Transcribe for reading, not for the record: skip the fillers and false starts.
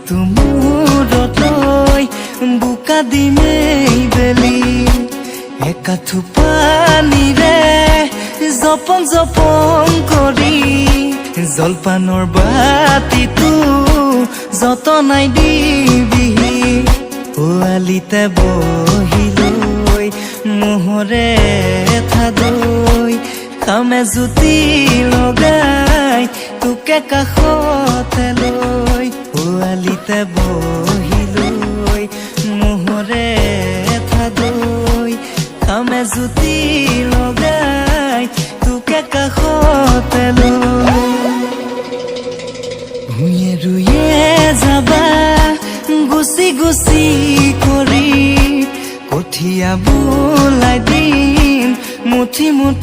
মূৰটো মূৰত লৈ বোকা দিমেই বেলি একাঠু পানীৰে জপং জপং কৰি জলপানৰ বাতিটো যতনাই দিবিহি পোৱালিতে বহি লৈ মোহৰে থাদৈ খামে জুতি লগাই তোকে কাষতে লৈ পোৱালিতে বহি লৈ মোহৰে থাদৈ খামে জুতি লগাই তোকে কাষতে লৈ ভূঞে ৰুয়ে যাবা গুচি গুচি কৰি কঠীয়া বোলাই দিম মুঠি মুঠি